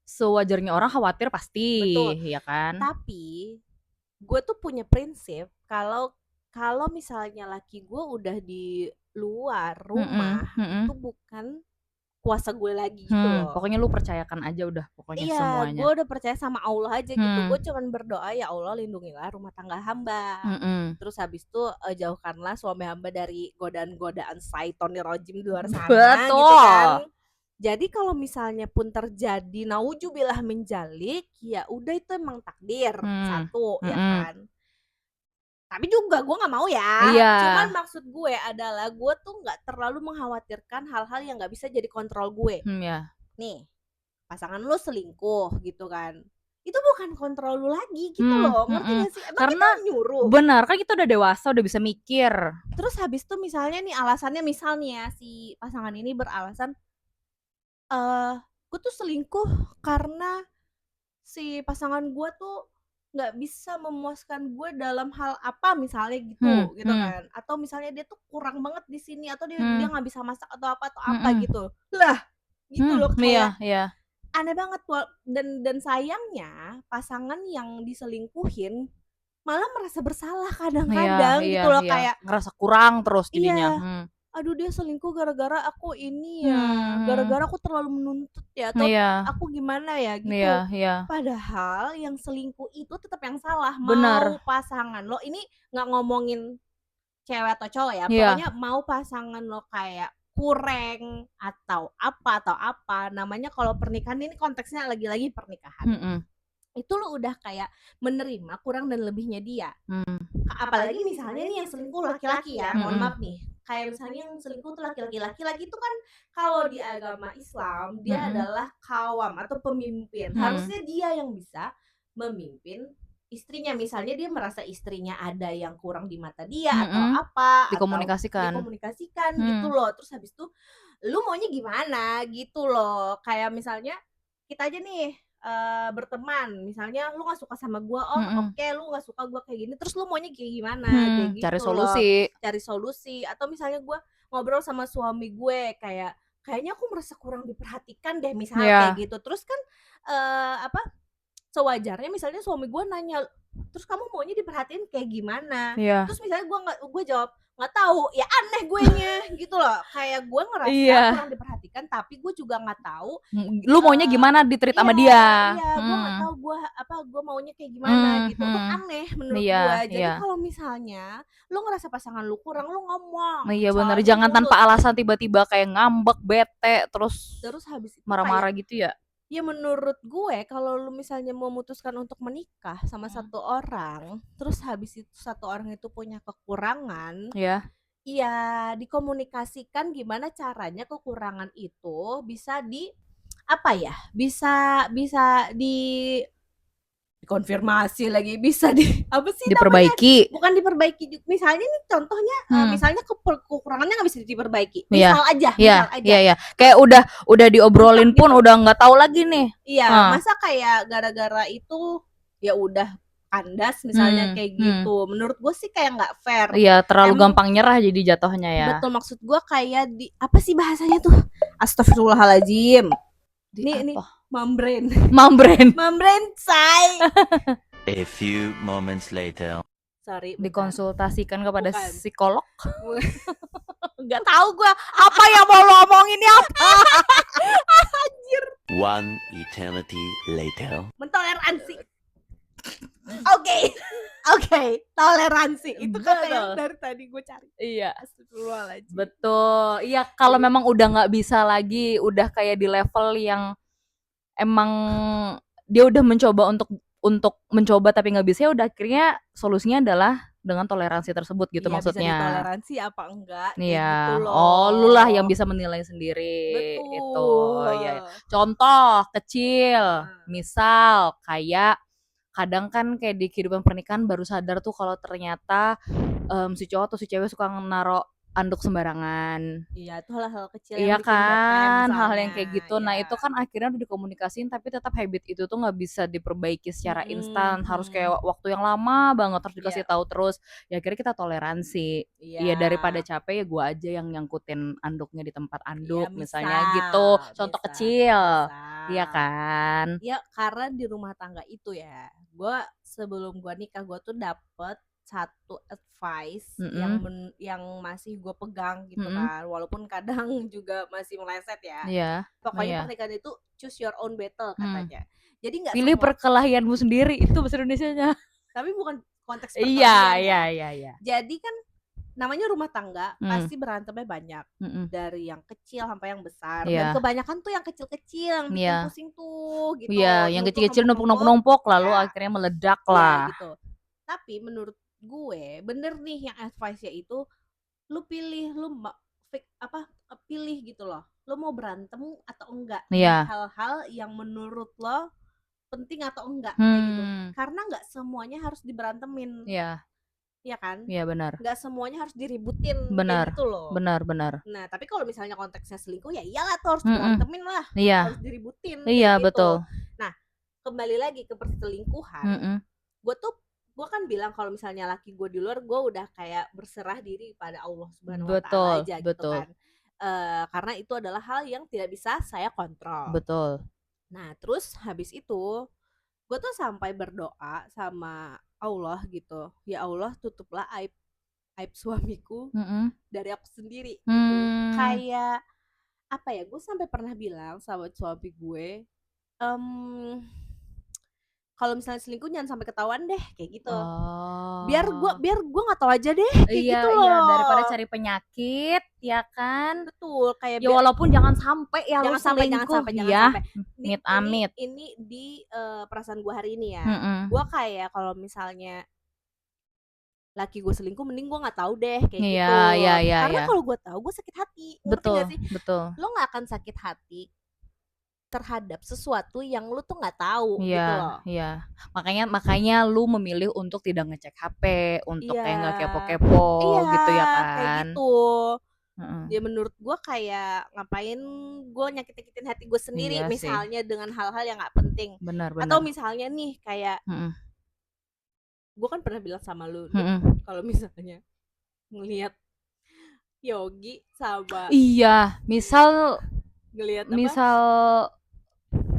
[SPEAKER 1] sewajarnya orang khawatir pasti,
[SPEAKER 2] betul,
[SPEAKER 1] ya kan?
[SPEAKER 2] tapi gue tuh punya prinsip kalau misalnya laki gue udah di luar rumah itu bukan kuasa gue lagi gitu loh.
[SPEAKER 1] Pokoknya lu percayakan aja udah pokoknya semuanya.
[SPEAKER 2] Iya, gue udah percaya sama Allah aja gitu. Gue cuman berdoa, ya Allah lindungilah rumah tangga hamba. Terus habis itu jauhkanlah suami hamba dari godaan-godaan syaitonir rajim di luar sana.
[SPEAKER 1] Betul.
[SPEAKER 2] Gitu kan. Jadi kalau misalnya pun terjadi naujubillah menjalik, ya udah itu emang takdir satu, ya kan. Tapi juga gue nggak mau ya.
[SPEAKER 1] Iya.
[SPEAKER 2] Cuman maksud gue adalah gue tuh nggak terlalu mengkhawatirkan hal-hal yang nggak bisa jadi kontrol gue.
[SPEAKER 1] Ya.
[SPEAKER 2] Nih, pasangan lu selingkuh gitu kan, itu bukan kontrol lu lagi gitu loh, ngerti gak sih? Emang
[SPEAKER 1] karena
[SPEAKER 2] kita nyuruh.
[SPEAKER 1] Benar, kan kita udah dewasa, udah bisa mikir.
[SPEAKER 2] Terus habis itu misalnya nih alasannya, misalnya si pasangan ini beralasan gue tuh selingkuh karena si pasangan gue tuh nggak bisa memuaskan gue dalam hal apa misalnya gitu, gitu kan, atau misalnya dia tuh kurang banget di sini, atau dia nggak bisa masak atau apa gitu lah, gitu loh, kayak
[SPEAKER 1] Iya.
[SPEAKER 2] aneh banget. Dan sayangnya pasangan yang diselingkuhin malah merasa bersalah kadang-kadang gitu loh, kayak
[SPEAKER 1] ngerasa kurang terus jadinya.
[SPEAKER 2] aduh dia selingkuh gara-gara aku ini ya, gara-gara aku terlalu menuntut ya, atau aku gimana ya gitu. Padahal yang selingkuh itu tetap yang salah. Mau pasangan lo ini, nggak ngomongin cewek atau cowok ya, pokoknya mau pasangan lo kayak kurang atau apa namanya, kalau pernikahan ini konteksnya lagi-lagi pernikahan, itu lo udah kayak menerima kurang dan lebihnya dia. Apalagi misalnya nih yang selingkuh laki-laki ya, mohon maaf nih, kayak misalnya yang selingkuh tuh laki-laki itu kan kalau di agama Islam dia adalah kawam atau pemimpin, harusnya dia yang bisa memimpin istrinya. Misalnya dia merasa istrinya ada yang kurang di mata dia atau apa,
[SPEAKER 1] dikomunikasikan
[SPEAKER 2] gitu loh. Terus habis itu lu maunya gimana gitu loh, kayak misalnya kita aja nih berteman, misalnya lu nggak suka sama gue, oke, lu nggak suka gue kayak gini, terus lu maunya kayak gimana, kayak gitu cari solusi. Atau misalnya gue ngobrol sama suami gue, kayaknya aku merasa kurang diperhatikan deh misalnya kayak gitu. Terus kan sewajarnya misalnya suami gue nanya, terus kamu maunya diperhatiin kayak gimana? Terus misalnya gue jawab nggak tahu, ya aneh gue nya gitu loh, kayak gue ngerasa kurang diperhatikan tapi gue juga nggak tahu
[SPEAKER 1] lu maunya gimana ditreat sama dia.
[SPEAKER 2] Gue nggak tahu gue maunya kayak gimana gitu. Itu aneh menurut gue. Jadi kalau misalnya lu ngerasa pasangan lu kurang, lu ngomong.
[SPEAKER 1] Iya benar, jangan tanpa alasan tiba-tiba kayak ngambek, bete, terus
[SPEAKER 2] habis itu
[SPEAKER 1] marah-marah gitu ya.
[SPEAKER 2] Ya menurut gue kalau lu misalnya memutuskan untuk menikah sama satu orang, terus habis itu satu orang itu punya kekurangan, ya dikomunikasikan gimana caranya kekurangan itu bisa dikonfirmasi lagi, bisa
[SPEAKER 1] diperbaiki.
[SPEAKER 2] Bukan diperbaiki, misalnya nih contohnya, misalnya kekurangannya nggak bisa diperbaiki, misal aja.
[SPEAKER 1] Kayak udah diobrolin pun udah nggak tahu lagi nih.
[SPEAKER 2] Masa kayak gara-gara itu ya udah kandas misalnya kayak gitu. Menurut gue sih kayak nggak fair.
[SPEAKER 1] Iya, terlalu gampang nyerah jadi jatuhnya ya.
[SPEAKER 2] Betul, maksud gue kayak apa sih bahasanya tuh? Astagfirullahaladzim. Ini membrane, say.
[SPEAKER 3] A few moments later.
[SPEAKER 2] Sorry,
[SPEAKER 1] dikonsultasikan kepada psikolog.
[SPEAKER 2] Nggak tahu gue apa yang mau lo omongin ya. Anjir.
[SPEAKER 3] One eternity later.
[SPEAKER 2] Mentoleransi. Oke, toleransi itu kata yang dari tadi gue cari.
[SPEAKER 1] Iya.
[SPEAKER 2] Astagfirullahaladzim.
[SPEAKER 1] Betul. Iya, kalau memang udah nggak bisa lagi, udah kayak di level yang emang dia udah mencoba untuk mencoba tapi nggak bisa, ya udah akhirnya solusinya adalah dengan toleransi tersebut gitu
[SPEAKER 2] Iya, bisa
[SPEAKER 1] maksudnya.
[SPEAKER 2] ditoleransi apa enggak, kayak gitu
[SPEAKER 1] Iya. Oh, lu lah yang
[SPEAKER 2] loh.
[SPEAKER 1] bisa menilai sendiri itu. Iya.
[SPEAKER 2] Betul.
[SPEAKER 1] Contoh kecil,
[SPEAKER 2] Heeh.
[SPEAKER 1] misal kayak kadang kan kayak di kehidupan pernikahan baru sadar tuh kalau ternyata si cowok atau si cewek suka naro anduk sembarangan.
[SPEAKER 2] Iya, itu hal-hal kecil yang
[SPEAKER 1] Iya
[SPEAKER 2] bikin bete
[SPEAKER 1] kan, hal
[SPEAKER 2] misalnya,
[SPEAKER 1] yang kayak gitu. Nah, itu
[SPEAKER 2] ya.
[SPEAKER 1] kan akhirnya udah dikomunikasiin tapi tetap habit itu tuh nggak bisa diperbaiki secara instan. Harus
[SPEAKER 2] Mhm.
[SPEAKER 1] kayak waktu yang lama banget, harus dikasih
[SPEAKER 2] Iya.
[SPEAKER 1] tahu terus. Ya akhirnya kita toleransi.
[SPEAKER 2] Iya.
[SPEAKER 1] Ya daripada capek ya gua aja yang nyangkutin anduknya di tempat
[SPEAKER 2] Iya,
[SPEAKER 1] anduk misalnya gitu.
[SPEAKER 2] misal,
[SPEAKER 1] Contoh
[SPEAKER 2] misal,
[SPEAKER 1] kecil. Iya
[SPEAKER 2] misal.
[SPEAKER 1] kan?
[SPEAKER 2] Ya karena di rumah tangga itu ya, sebelum gue nikah gue tuh dapet satu advice yang masih gue pegang gitu kan, walaupun kadang juga masih meleset ya.
[SPEAKER 1] Iya.
[SPEAKER 2] Pokoknya
[SPEAKER 1] Iya.
[SPEAKER 2] pernikahan itu choose your own battle
[SPEAKER 1] Hmm.
[SPEAKER 2] katanya. Jadi nggak
[SPEAKER 1] Pilih
[SPEAKER 2] semua,
[SPEAKER 1] perkelahianmu sendiri, itu bahasa Indonesianya.
[SPEAKER 2] tapi bukan konteks
[SPEAKER 1] Iya,
[SPEAKER 2] perkelahian
[SPEAKER 1] iya,
[SPEAKER 2] ya.
[SPEAKER 1] iya.
[SPEAKER 2] Jadi kan namanya rumah tangga pasti
[SPEAKER 1] Hmm.
[SPEAKER 2] berantemnya banyak,
[SPEAKER 1] Mm-mm.
[SPEAKER 2] dari yang kecil sampai yang besar, dan
[SPEAKER 1] Iya.
[SPEAKER 2] kebanyakan tuh yang kecil-kecil yang bikin
[SPEAKER 1] Iya.
[SPEAKER 2] pusing tuh gitu,
[SPEAKER 1] Iya, yang kecil-kecil
[SPEAKER 2] numpuk-numpuk-numpuk,
[SPEAKER 1] numpuk-numpuk lalu
[SPEAKER 2] ya,
[SPEAKER 1] akhirnya meledak
[SPEAKER 2] ya
[SPEAKER 1] lah.
[SPEAKER 2] gitu. Tapi menurut gue bener nih yang advice-nya itu, lu pilih, pilih gitu loh, lu mau berantem atau enggak di
[SPEAKER 1] Iya.
[SPEAKER 2] hal-hal yang menurut lo penting atau enggak, kayak gitu.
[SPEAKER 1] Hmm.
[SPEAKER 2] Karena nggak semuanya harus diberantemin,
[SPEAKER 1] Iya.
[SPEAKER 2] ya kan?
[SPEAKER 1] Iya benar.
[SPEAKER 2] Nggak semuanya harus diributin,
[SPEAKER 1] Benar.
[SPEAKER 2] kayak gitu loh.
[SPEAKER 1] Benar.
[SPEAKER 2] Nah, tapi kalau misalnya konteksnya selingkuh ya iyalah tuh harus diberantemin lah,
[SPEAKER 1] Iya.
[SPEAKER 2] harus diributin,
[SPEAKER 1] Iya,
[SPEAKER 2] kayak gitu.
[SPEAKER 1] betul.
[SPEAKER 2] Nah, kembali lagi ke perselingkuhan, gue kan bilang kalau misalnya laki gue di luar, gue udah kayak berserah diri pada Allah Subhanahu Wa Taala aja gitu
[SPEAKER 1] Betul.
[SPEAKER 2] kan. Karena itu adalah hal yang tidak bisa saya kontrol.
[SPEAKER 1] Betul.
[SPEAKER 2] Nah, terus habis itu gue tuh sampai berdoa sama Allah gitu, ya Allah tutuplah aib suamiku dari aku sendiri gitu. Kayak apa ya, gue sampai pernah bilang sama suami gue, kalau misalnya selingkuh jangan sampai ketahuan deh, kayak gitu. Biar gue nggak tahu aja deh, kayak gitu loh.
[SPEAKER 1] Iya, daripada cari penyakit, ya kan?
[SPEAKER 2] Betul, kayak
[SPEAKER 1] Ya walaupun jangan sampai ya lu
[SPEAKER 2] jangan sampai
[SPEAKER 1] selingkuh ya. Amit-amit.
[SPEAKER 2] Ini di perasaan gue hari ini ya.
[SPEAKER 1] Mm-mm.
[SPEAKER 2] Gue kayak kalau misalnya laki gue selingkuh, mending gue nggak tahu deh, kayak
[SPEAKER 1] Iya,
[SPEAKER 2] gitu.
[SPEAKER 1] iya.
[SPEAKER 2] Karena kalau gue tahu, gue sakit hati. Ngerti gak sih?
[SPEAKER 1] Betul.
[SPEAKER 2] Lo nggak akan sakit hati terhadap sesuatu yang lu tuh nggak tahu,
[SPEAKER 1] Iya,
[SPEAKER 2] gitu loh.
[SPEAKER 1] iya. Makanya lu memilih untuk tidak ngecek HP, untuk
[SPEAKER 2] Iya.
[SPEAKER 1] kayak nggak kepo-kepo gitu ya kan.
[SPEAKER 2] Kayak gitu.
[SPEAKER 1] Heeh.
[SPEAKER 2] Ya menurut gue kayak ngapain gue nyakitin hati gue sendiri,
[SPEAKER 1] Iya sih.
[SPEAKER 2] misalnya dengan hal-hal yang nggak penting.
[SPEAKER 1] Benar.
[SPEAKER 2] Atau misalnya nih kayak gue kan pernah bilang sama lu, kalau misalnya ngelihat Yogi sama
[SPEAKER 1] iya, misal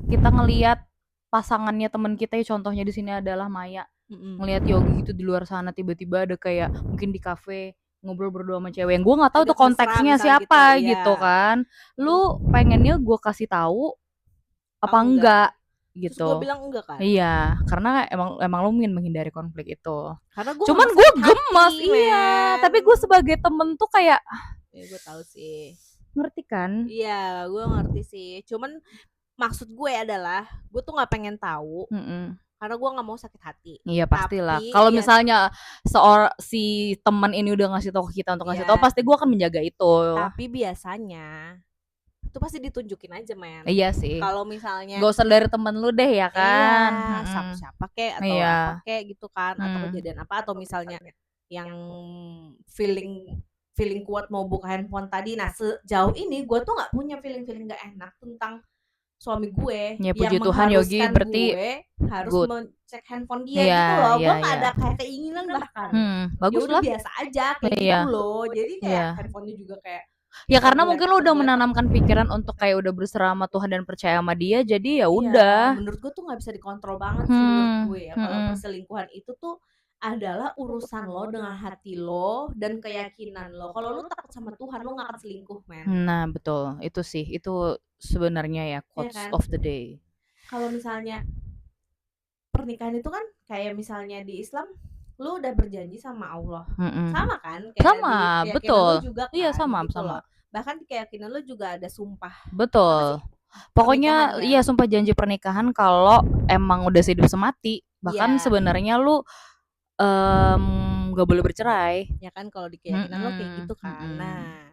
[SPEAKER 1] kita ngelihat pasangannya teman kita ya, contohnya di sini adalah Maya. Ngelihat Yogi gitu di luar sana, tiba-tiba ada kayak mungkin di kafe ngobrol berdua sama cewek yang gue nggak tahu
[SPEAKER 2] Ada
[SPEAKER 1] tuh konteksnya
[SPEAKER 2] mesra
[SPEAKER 1] siapa
[SPEAKER 2] gitu,
[SPEAKER 1] gitu kan. Lu pengennya gue kasih tahu apa enggak gitu.
[SPEAKER 2] Terus gue bilang enggak kan.
[SPEAKER 1] Iya, karena emang lu ingin menghindari konflik itu.
[SPEAKER 2] Karena gue
[SPEAKER 1] cuman gue gemes,
[SPEAKER 2] hati,
[SPEAKER 1] iya. Tapi gue sebagai temen tuh kayak
[SPEAKER 2] ya gue tahu sih.
[SPEAKER 1] Ngerti kan?
[SPEAKER 2] Iya, gue ngerti sih. Cuman maksud gue adalah gue tuh nggak pengen tahu, karena gue nggak mau sakit hati.
[SPEAKER 1] Iya pastilah. Kalau misalnya si teman ini udah ngasih tahu ke kita untuk ngasih tahu, pasti gue akan menjaga itu.
[SPEAKER 2] Tapi biasanya itu pasti ditunjukin aja, men.
[SPEAKER 1] Iya sih.
[SPEAKER 2] Kalau misalnya
[SPEAKER 1] gak usah dari temen lu deh ya kan.
[SPEAKER 2] Iya, siapa kek atau apa kek gitu kan, atau kejadian apa, atau misalnya yang feeling kuat mau buka handphone tadi. Nah, sejauh ini gue tuh nggak punya feeling gak enak tentang suami gue.
[SPEAKER 1] Ya puji
[SPEAKER 2] yang
[SPEAKER 1] Tuhan Yogi berarti
[SPEAKER 2] gue harus mengecek handphone dia
[SPEAKER 1] iya,
[SPEAKER 2] gitu loh.
[SPEAKER 1] Iya,
[SPEAKER 2] gue nggak ada kayak keinginan bahkan.
[SPEAKER 1] Bagus
[SPEAKER 2] lah. Biasa aja kayak gitu loh. Jadi kayak handphonenya juga kayak
[SPEAKER 1] ya karena mungkin lu udah menanamkan pikiran untuk kayak udah berserah sama Tuhan dan percaya sama dia, jadi ya udah.
[SPEAKER 2] Menurut gue tuh nggak bisa dikontrol banget sih menurut gue ya. Kalau perselingkuhan itu tuh adalah urusan lo dengan hati lo dan keyakinan lo. Kalau lo takut sama Tuhan, lo nggak akan selingkuh, men.
[SPEAKER 1] Nah betul, itu sih, itu sebenarnya ya quotes of the day.
[SPEAKER 2] Kalau misalnya pernikahan itu kan kayak misalnya di Islam, lo udah berjanji sama Allah, sama kan? Kayak
[SPEAKER 1] sama, betul.
[SPEAKER 2] lo juga kan,
[SPEAKER 1] iya sama
[SPEAKER 2] gitu
[SPEAKER 1] sama.
[SPEAKER 2] Loh. Bahkan di keyakinan lo juga ada sumpah.
[SPEAKER 1] Betul. Pokoknya
[SPEAKER 2] Pernikahan
[SPEAKER 1] iya
[SPEAKER 2] kan?
[SPEAKER 1] sumpah janji pernikahan kalau emang udah sehidup semati. Bahkan
[SPEAKER 2] Iya.
[SPEAKER 1] sebenarnya lu nggak boleh bercerai.
[SPEAKER 2] Ya kan kalau di keyakinan lo kayak
[SPEAKER 1] Mm-mm,
[SPEAKER 2] gitu kan.
[SPEAKER 1] mm-mm.
[SPEAKER 2] Nah,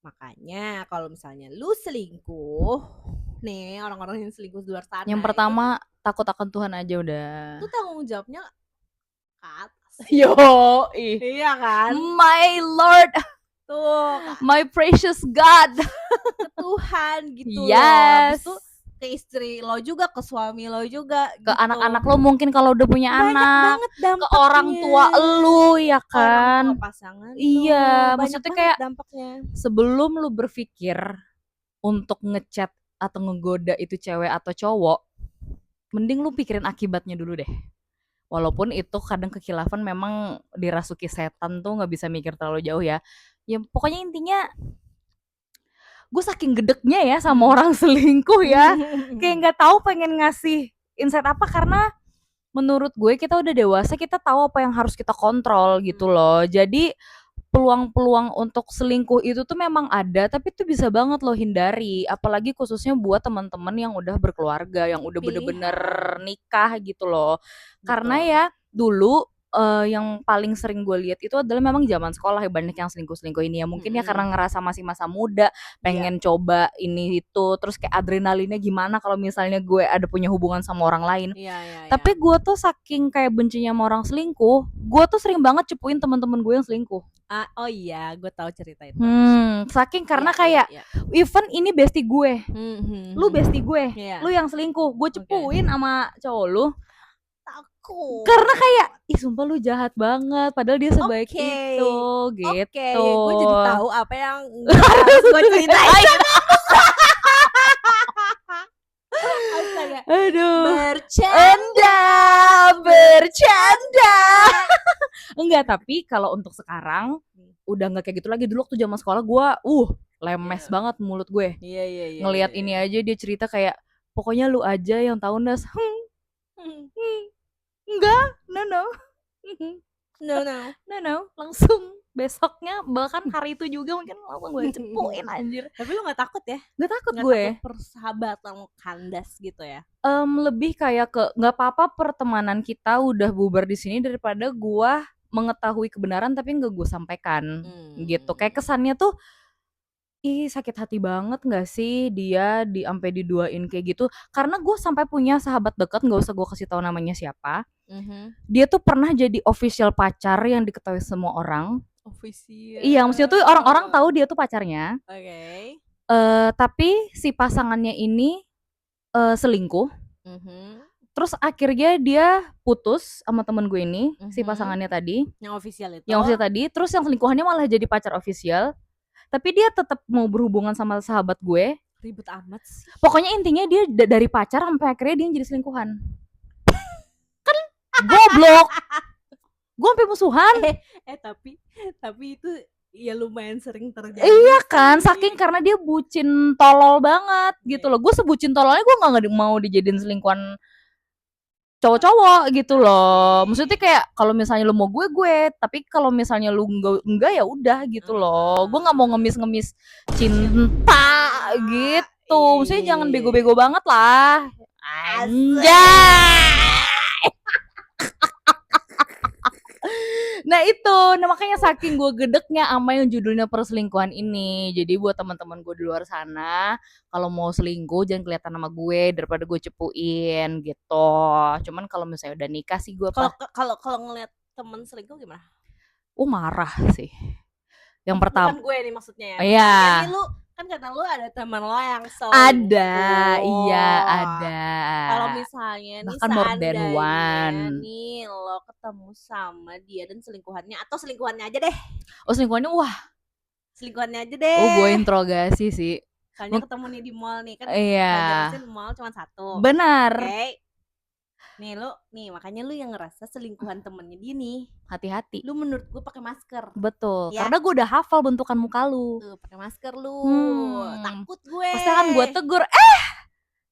[SPEAKER 2] makanya kalau misalnya lu selingkuh, nih orang-orang yang selingkuh di luar sana
[SPEAKER 1] Yang pertama takut akan Tuhan aja udah.
[SPEAKER 2] itu tanggung jawabnya ke atas.
[SPEAKER 1] Yo, ih.
[SPEAKER 2] Iya kan?
[SPEAKER 1] My Lord,
[SPEAKER 2] Tuh,
[SPEAKER 1] my precious God.
[SPEAKER 2] ke Tuhan gitu loh.
[SPEAKER 1] Yes.
[SPEAKER 2] Habis itu ke istri lo juga, ke suami lo juga
[SPEAKER 1] Ke
[SPEAKER 2] gitu.
[SPEAKER 1] anak-anak lo mungkin kalau udah punya
[SPEAKER 2] banyak
[SPEAKER 1] anak.
[SPEAKER 2] banget dampaknya.
[SPEAKER 1] Ke orang tua lu ya
[SPEAKER 2] Orang tua
[SPEAKER 1] kan.
[SPEAKER 2] pasangan
[SPEAKER 1] Iya,
[SPEAKER 2] lo, banyak
[SPEAKER 1] maksudnya
[SPEAKER 2] banget
[SPEAKER 1] kayak
[SPEAKER 2] dampaknya.
[SPEAKER 1] sebelum lu berpikir untuk ngechat atau ngegoda itu cewek atau cowok, mending lu pikirin akibatnya dulu deh. Walaupun itu kadang kekhilafan memang dirasuki setan tuh nggak bisa mikir terlalu jauh ya. Ya pokoknya intinya gue saking gedeknya ya sama orang selingkuh ya. Kayak nggak tahu pengen ngasih insight apa karena menurut gue kita udah dewasa, kita tahu apa yang harus kita kontrol gitu loh. Jadi peluang-peluang untuk selingkuh itu tuh memang ada, tapi itu bisa banget lo hindari. Apalagi khususnya buat teman-teman yang udah berkeluarga, yang udah bener-bener nikah gitu loh. Karena ya dulu yang paling sering gue lihat itu adalah memang zaman sekolah ya banyak yang selingkuh-selingkuh ini ya. Mungkin ya karena ngerasa masih masa muda, pengen coba ini itu, terus kayak adrenalinnya gimana kalau misalnya gue ada punya hubungan sama orang lain. Tapi gue tuh saking kayak bencinya sama orang selingkuh, gue tuh sering banget cepuin teman-teman gue yang selingkuh.
[SPEAKER 2] Oh iya, gue tahu cerita itu.
[SPEAKER 1] Saking karena kayak even ini bestie gue, lu bestie gue, lu yang selingkuh, gue cepuin sama cowok lu.
[SPEAKER 2] Takut.
[SPEAKER 1] Karena kayak, ih sumpah lu jahat banget, padahal dia sebaik itu, gitu.
[SPEAKER 2] Gue jadi tahu apa yang harus gue ceritain.
[SPEAKER 1] Aduh.
[SPEAKER 2] Bercanda.
[SPEAKER 1] Enggak, tapi kalau untuk sekarang udah nggak kayak gitu lagi. Dulu waktu zaman sekolah gue lemes banget mulut gue.
[SPEAKER 2] Iya.
[SPEAKER 1] Ngelihat ini aja dia cerita kayak pokoknya lu aja yang tahu Nas. Enggak, no, langsung besoknya bahkan hari itu juga mungkin langsung gue cepuin anjir.
[SPEAKER 2] Tapi lu nggak takut ya?
[SPEAKER 1] Nggak takut
[SPEAKER 2] Nggak
[SPEAKER 1] gue.
[SPEAKER 2] takut persahabatan kandas gitu ya?
[SPEAKER 1] Lebih kayak ke nggak apa-apa pertemanan kita udah bubar di sini daripada gue mengetahui kebenaran tapi nggak gue sampaikan gitu. Kayak kesannya tuh ih sakit hati banget nggak sih dia sampai diduain kayak gitu. Karena gue sampai punya sahabat dekat, nggak usah gue kasih tahu namanya siapa. Dia tuh pernah jadi official pacar yang diketahui semua orang.
[SPEAKER 2] Official.
[SPEAKER 1] Iya, maksudnya tuh orang-orang tahu dia tuh pacarnya.
[SPEAKER 2] Oke.
[SPEAKER 1] Tapi si pasangannya ini selingkuh. Terus akhirnya dia putus sama temen gue ini, si pasangannya tadi.
[SPEAKER 2] Yang official itu.
[SPEAKER 1] Yang official tadi, terus yang selingkuhannya malah jadi pacar official. Tapi dia tetap mau berhubungan sama sahabat gue.
[SPEAKER 2] Ribet amat sih.
[SPEAKER 1] Pokoknya intinya dia dari pacar sampai akhirnya dia jadi selingkuhan. Kan goblok. Gue sampai musuhan.
[SPEAKER 2] Tapi itu ya lumayan sering terjadi.
[SPEAKER 1] Iya kan, saking karena dia bucin tolol banget gitu loh. Gue sebucin tololnya gue nggak mau dijadiin selingkuhan cowok-cowok gitu loh. Maksudnya kayak kalau misalnya lu mau gue, tapi kalau misalnya lu enggak ya udah gitu loh. Gue nggak mau ngemis-ngemis cinta gitu. Maksudnya jangan bego-bego banget lah. Anjay. Nah itu, makanya saking gue gedeknya sama yang judulnya perselingkuhan ini. Jadi buat teman-teman gue di luar sana, kalau mau selingkuh jangan kelihatan sama gue daripada gue cepuin gitu. Cuman kalau misalnya udah nikah sih gue
[SPEAKER 2] kalau ngelihat temen selingkuh gimana?
[SPEAKER 1] Marah sih. Yang pertama.
[SPEAKER 2] Bukan gue nih maksudnya ya.
[SPEAKER 1] Iya.
[SPEAKER 2] Ini lu kan kata lu ada teman lo yang selingkuh.
[SPEAKER 1] Iya ada.
[SPEAKER 2] Kalau misalnya
[SPEAKER 1] bahkan more than one.
[SPEAKER 2] Nih lo ketemu sama dia dan selingkuhannya atau selingkuhannya aja deh.
[SPEAKER 1] Oh selingkuhannya
[SPEAKER 2] Selingkuhannya aja deh.
[SPEAKER 1] Oh gue interogasi sih.
[SPEAKER 2] Soalnya ketemu nih di mall nih kan.
[SPEAKER 1] Iya.
[SPEAKER 2] Di mall cuma satu.
[SPEAKER 1] Benar.
[SPEAKER 2] Okay. Nih makanya lu yang ngerasa selingkuhan temennya dia nih.
[SPEAKER 1] Hati-hati.
[SPEAKER 2] Lu menurut gue pakai masker.
[SPEAKER 1] Betul. Ya? Karena gue udah hafal bentukan muka lu.
[SPEAKER 2] Tuh pakai masker lu. Takut gue.
[SPEAKER 1] Pasti kan gue tegur.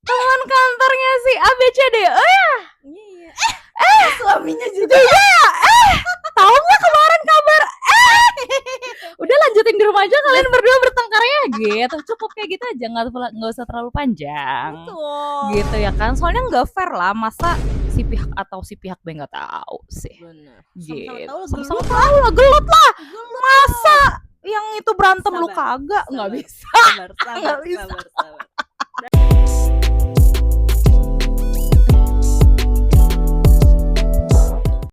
[SPEAKER 1] Teman kantornya si ABCD. Oh ya.
[SPEAKER 2] Iya. Suaminya juga.
[SPEAKER 1] Tahu nggak kemarin kabar? Udah lanjutin di rumah aja kalian berdua bertengkarnya gitu. Cukup kayak gitu aja, nggak usah terlalu panjang.
[SPEAKER 2] Betul.
[SPEAKER 1] Gitu ya kan. Soalnya nggak fair lah, masa si pihak B nggak tahu sih.
[SPEAKER 2] Bener.
[SPEAKER 1] Gitu.
[SPEAKER 2] Sama-sama
[SPEAKER 1] Sama-sama tahu lah, gelut lah.
[SPEAKER 2] Gelut.
[SPEAKER 1] Masa yang itu berantem lu
[SPEAKER 2] Sabar,
[SPEAKER 1] kagak? Nggak
[SPEAKER 2] sabar.
[SPEAKER 1] bisa.
[SPEAKER 2] Sabar,
[SPEAKER 1] Nggak bisa.
[SPEAKER 2] sabar.